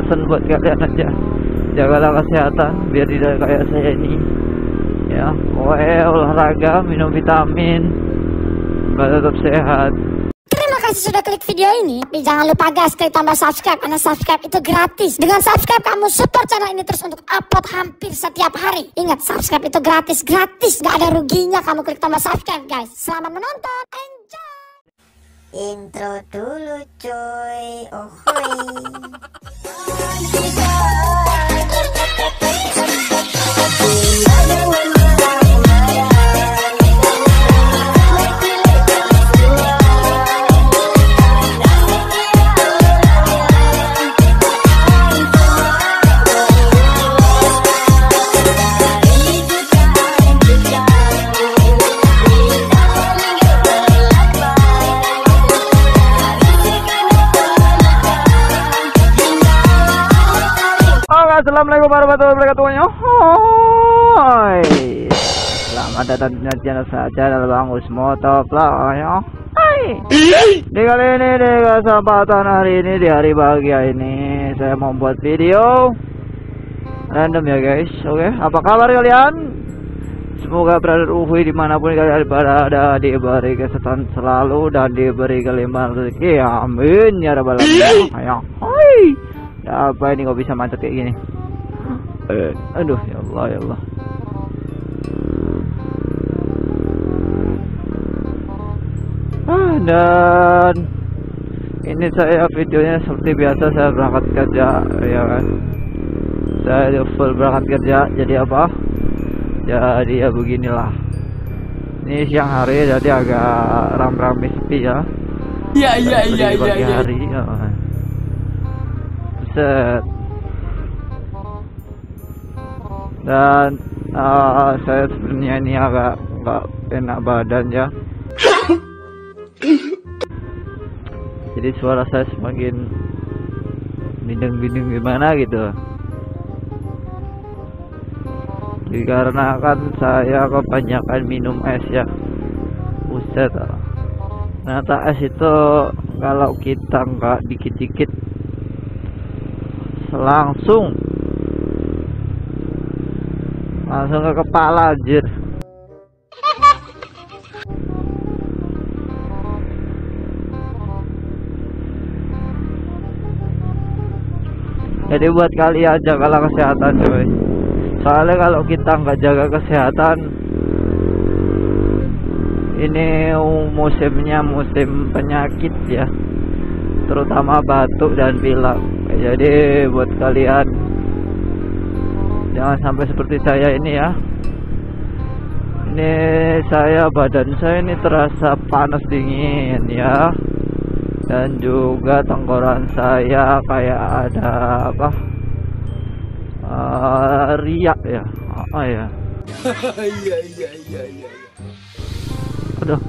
pesan buat kalian aja, jagalah kesehatan biar tidak kayak saya ini ya. Olahraga, minum vitamin, biar tetap sehat. Terima kasih sudah klik video ini. Tapi jangan lupa guys, klik tambah subscribe, karena subscribe itu gratis. Dengan subscribe kamu support channel ini terus untuk upload hampir setiap hari. Ingat, subscribe itu gratis, gak ada ruginya kamu klik tambah subscribe guys. Selamat menonton, enjoy. Intro dulu cuy, Assalamualaikum warahmatullahi wabarakatuh. Hai. Selamat datang di channel saja dalam Angus Motovlog ya. Hai. Di kali ini, di kesempatan hari ini, di hari bahagia ini, saya mau buat video random ya guys. Oke, apa kabar kalian? Semoga berada dimanapun kalian berada, diberi kesehatan selalu dan diberi kelimpahan rezeki. Amin ya rabbal alamin. Ayo. Hai. Apa ini kok bisa macet kayak gini? Aduh ya Allah ya Allah. Dan ini saya videonya seperti biasa, saya berangkat kerja ya kan. Saya full berangkat kerja, jadi apa? Jadi ya beginilah. Ini siang hari jadi agak ram-ram sepi ya. Iya. Hari ya. Dan saya sebenarnya ini agak nggak enak badan ya. Jadi suara saya semakin bindeng-bindeng gimana gitu. Dikarenakan saya kebanyakan minum es ya. Buset. Ternyata es itu kalau kita nggak dikit-dikit langsung ke kepala anjir. Jadi buat kalian jagalah kesehatan coy. Soalnya kalau kita nggak jaga kesehatan, ini musimnya musim penyakit ya, terutama batuk dan pilek. Jadi buat kalian jangan sampai seperti saya ini ya. Ini badan saya ini terasa panas dingin ya. Dan juga tenggorokan saya kayak ada apa? Riak ya. Ya. Iya. Aduh.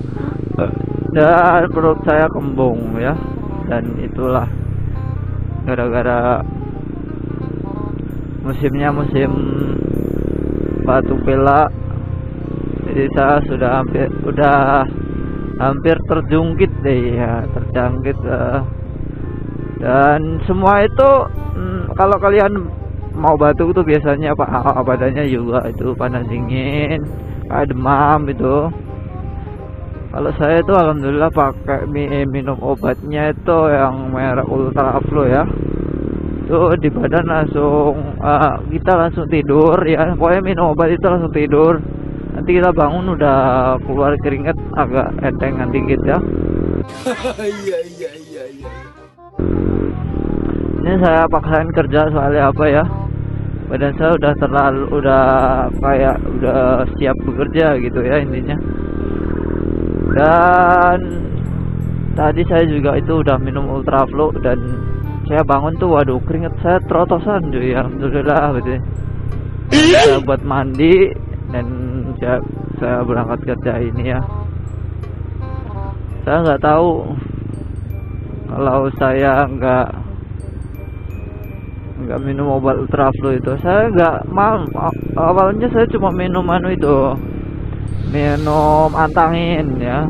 Dan perut saya kembung ya. Dan itulah gara-gara musimnya musim batuk pilek, jadi saya sudah hampir terjangkit deh ya, dan semua itu kalau kalian mau batuk tuh biasanya badannya juga itu panas dingin, kayak demam itu. Kalau saya itu alhamdulillah pakai minum obatnya itu yang merek Ultraflo ya. Itu di badan langsung kita langsung tidur ya. Pokoknya minum obat itu langsung tidur. Nanti kita bangun udah keluar keringat agak entengan dikit ya. Iya. Ini saya paksain kerja soalnya apa ya? Badan saya udah siap bekerja gitu ya intinya. Dan tadi saya juga itu udah minum Ultraflo dan saya bangun tuh waduh keringet saya terotosan cuy, alhamdulillah gitu. Saya buat mandi dan saya berangkat kerja ini ya. Saya nggak tahu kalau saya nggak minum obat Ultraflo itu, saya nggak mau. Awalnya saya cuma minum minum antangin ya.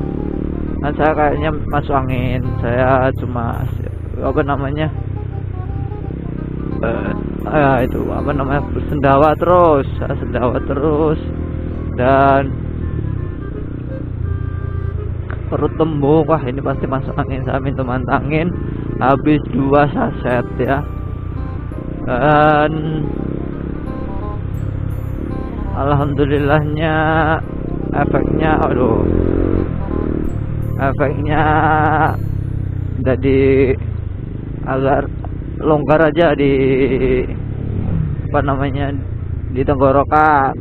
Nah saya kayaknya masuk angin, saya cuma Itu apa namanya, sendawa terus dan perut tembung. Wah, ini pasti masuk angin. Saya minta mantangin habis 2 saset ya. Dan alhamdulillahnya efeknya jadi agak longgar aja di apa namanya, di tenggorokan.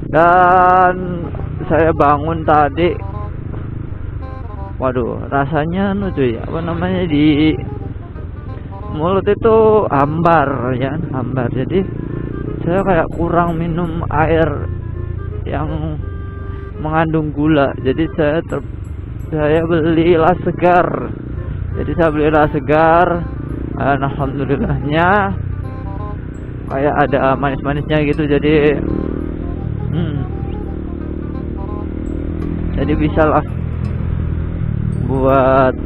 Dan saya bangun tadi, waduh, rasanya cuy, apa namanya, di mulut itu hambar ya, hambar. Jadi saya kayak kurang minum air yang mengandung gula. Jadi saya beli las segar. Dan alhamdulillahnya kayak ada manis-manisnya gitu. Jadi jadi bisa lah buat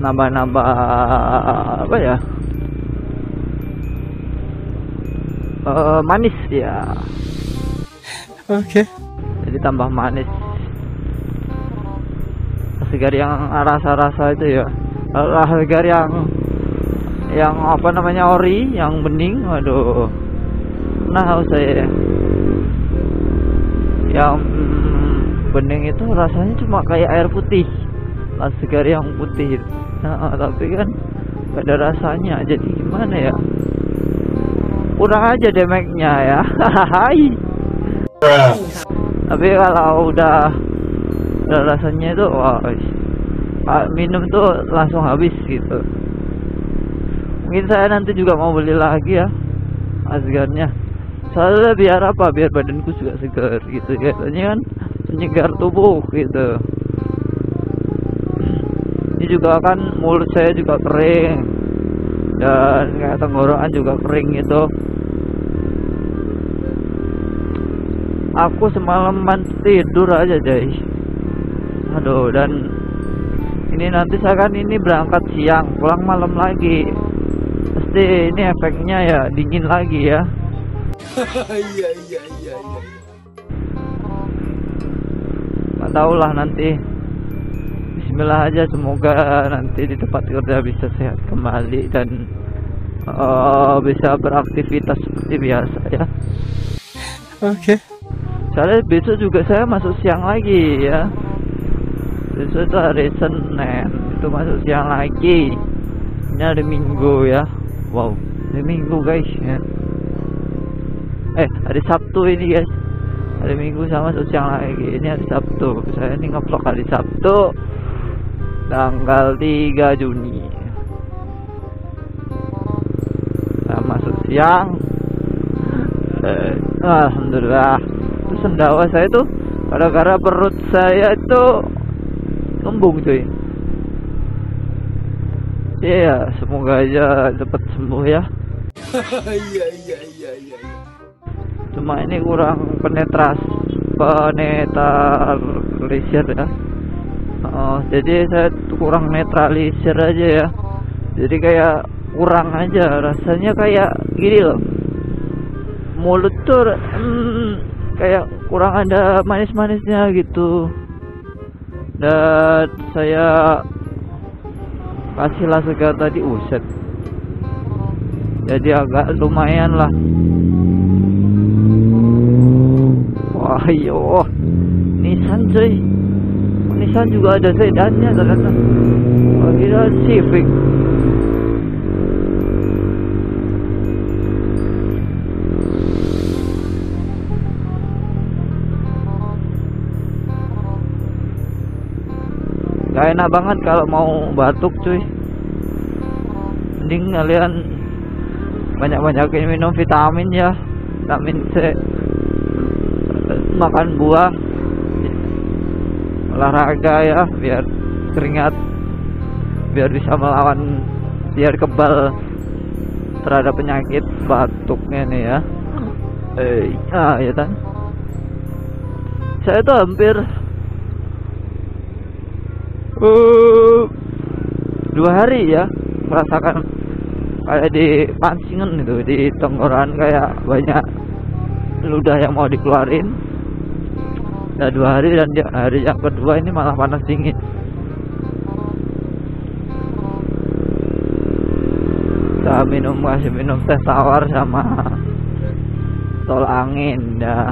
nambah-nambah apa ya, manis ya. Oke. Jadi tambah manis. Segar yang rasa-rasa itu ya. Segar yang apa namanya, ori, yang bening. Waduh, nah saya yang bening itu rasanya cuma kayak air putih. Segar yang putih. Nah, tapi kan gak ada rasanya. Jadi gimana ya? Kurang aja damage-nya ya. Tapi kalau udah rasanya itu, wah, minum tuh langsung habis gitu. Mungkin saya nanti juga mau beli lagi ya asgarnya. Soalnya biar apa? Biar badanku juga segar gitu. Biasanya kan menyegar tubuh gitu. Ini juga kan mulut saya juga kering dan kayak tenggorokan juga kering gitu. Aku semalaman tidur aja guys. Aduh, dan ini nanti saya kan ini berangkat siang, pulang malam lagi. Pasti ini efeknya ya dingin lagi ya. Iya. Nggak tahu lah nanti. Bismillah aja, semoga nanti di tempat kerja bisa sehat kembali dan bisa beraktivitas seperti biasa ya. Oke. Soalnya besok juga saya masuk siang lagi ya. Besok itu hari Senin, itu masuk siang lagi. Ini hari Minggu ya. Wow, hari Minggu guys ya. Hari Sabtu ini guys. Hari Minggu sama masuk siang lagi. Ini hari Sabtu. Saya ini nge-vlog hari Sabtu tanggal 3 Juni. Saya masuk siang. Alhamdulillah. Itu sendawa saya tuh gara-gara perut saya itu kembung cuy. Iya, semoga aja cepat sembuh ya. Iya. Cuma ini kurang penetralisir ya. Jadi saya kurang netralisir aja ya. Jadi kayak kurang aja rasanya, kayak gini loh. Mulut tuh kayak kurang ada manis-manisnya gitu. Dan saya kasih lah segar tadi, uset. Jadi agak lumayan lah. Wah, yo, Nissan cuy. Nissan juga ada sedannya ternyata. Wah, kira Civic. Gak enak banget kalau mau batuk cuy. Mending kalian banyak-banyakin minum vitamin ya, vitamin C, makan buah, olahraga ya, biar keringat, biar bisa melawan, biar kebal terhadap penyakit batuknya nih ya. Ya kan, saya tuh hampir 2 hari ya merasakan kayak di pancingan itu, di tenggorokan kayak banyak ludah yang mau dikeluarin. Udah 2 hari dan hari yang kedua ini malah panas dingin. Kita kasih minum teh tawar sama tol angin dah.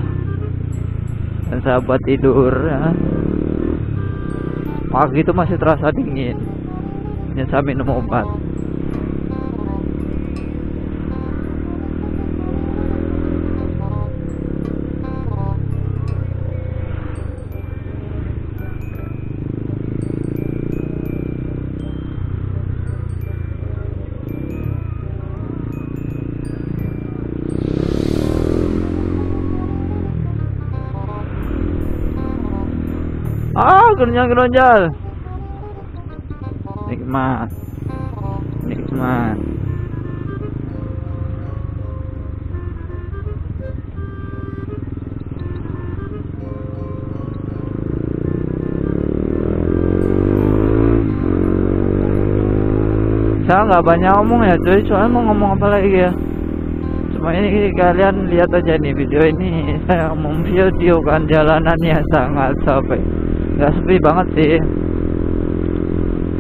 Dan saya buat tidur ya. Pagi itu masih terasa dingin. Ini saya minum obat. Geronjal. Nikmat. Saya nggak banyak ngomong ya cuy, soalnya mau ngomong apa lagi ya. Cuma ini kalian lihat aja nih video ini, saya video kan jalanannya sangat nggak sepi banget sih,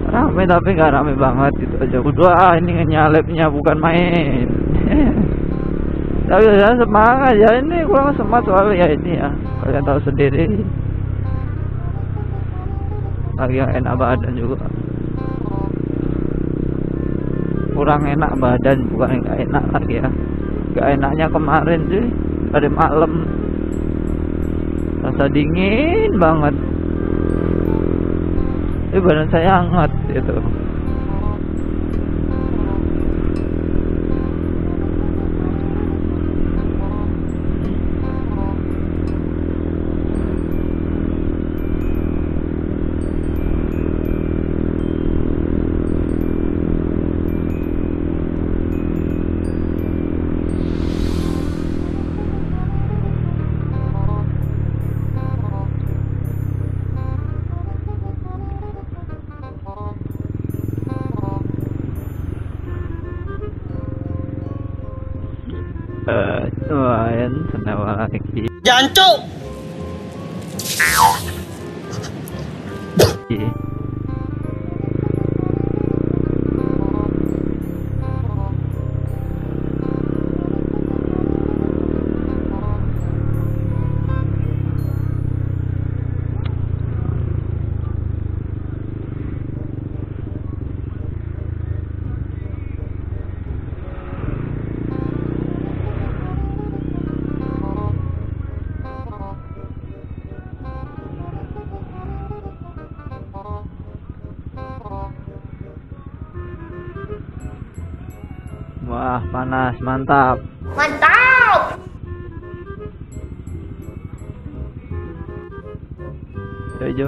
rame tapi nggak rame banget gitu aja. Udah ini nyalipnya bukan main. Tapi saya semangat ya, ini kurang semangat soalnya ya ini ya, kalian tahu sendiri lagi yang enak badan juga, kurang enak badan, bukan nggak enak lagi ya. Nggak enaknya kemarin sih dari malam rasa dingin banget. Badan saya hangat itu. Lumayan senawa lagi. Jancuk. Wah, panas, mantap. Mantap. Hijau.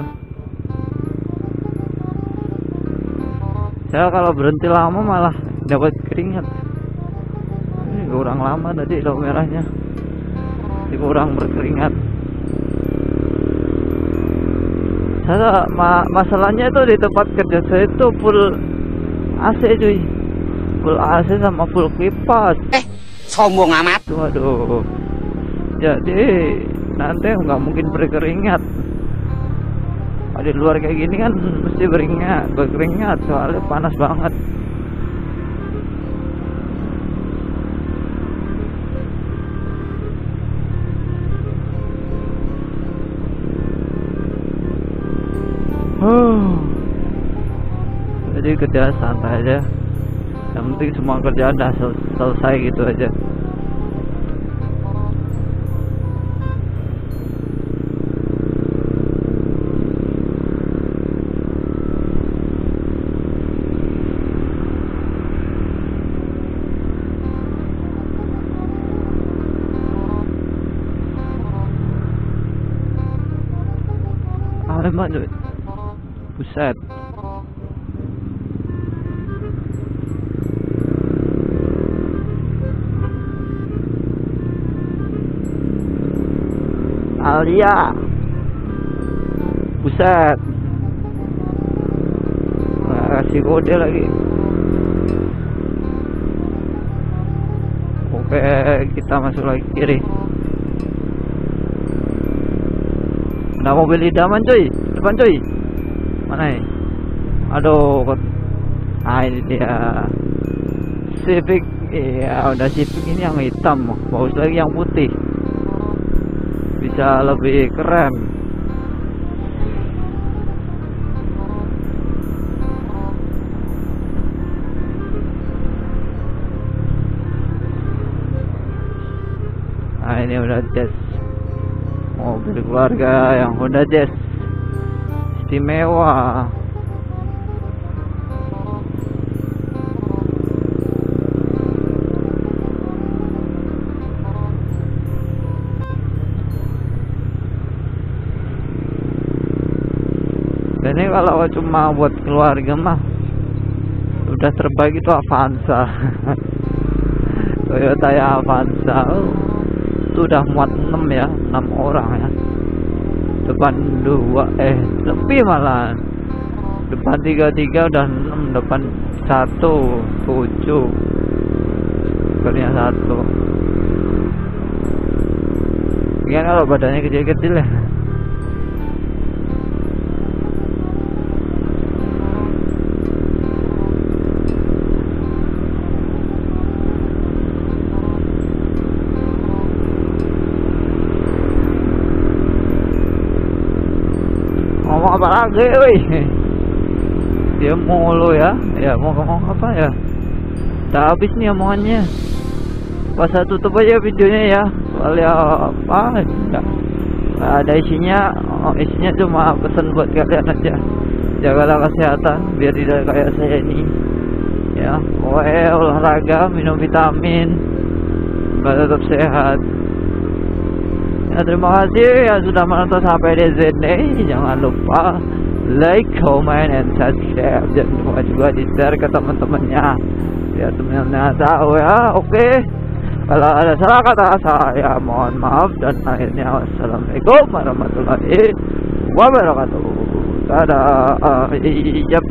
Saya kalau berhenti lama malah dapat keringat. Ini kurang lama tadi lampu merahnya. Ini kurang berkeringat. Saya masalahnya itu di tempat kerja saya itu full AC cuy. Full AC sama full kipas. Sombong amat. Waduh. Jadi nanti nggak mungkin berkeringat. Di luar kayak gini kan mesti berkeringat soalnya panas banget. Jadi kerja santai aja. Yang penting semua kerjaan udah selesai gitu aja. Banget, buset. Alia, buset. Kasih kode lagi. Oke, kita masuk lagi kiri. Ada mobil idaman cuy, depan cuy. Mana nih? Aduh, ini dia Civic. Iya, udah Civic ini yang hitam, bagus lagi yang putih. Bisa lebih keren. Nah, ini udah Jazz. Mobil keluarga yang Honda Jazz istimewa. Dan ini kalau cuma buat keluarga mah udah terbaik itu Avanza. Toyota ya Avanza. Itu udah muat 6 ya, 6 orang ya. Depan 2 lebih malah. Depan 3 udah 6, depan 1 7. Depannya 1. Gimana kalau badannya kecil-kecil ya. Ngomong apa lagi, woi? Dia mulu ya. Ya mau ngomong apa ya? Udah habis nih omongannya. Pas saya tutup aja videonya ya. Soalnya apa? Nggak ada isinya. Isinya cuma pesan buat kalian aja. Jagalah kesehatan biar tidak kayak saya ini. Ya, olahraga, minum vitamin, biar tetap sehat. Ya, terima kasih yang sudah menonton sampai di sini. Jangan lupa like, comment, and subscribe. Jangan lupa juga di share ke teman-temannya biar teman-temannya tahu ya. Oke, kalau ada salah kata saya mohon maaf, dan akhirnya wassalamualaikum warahmatullahi wabarakatuh. Dadah. Yap.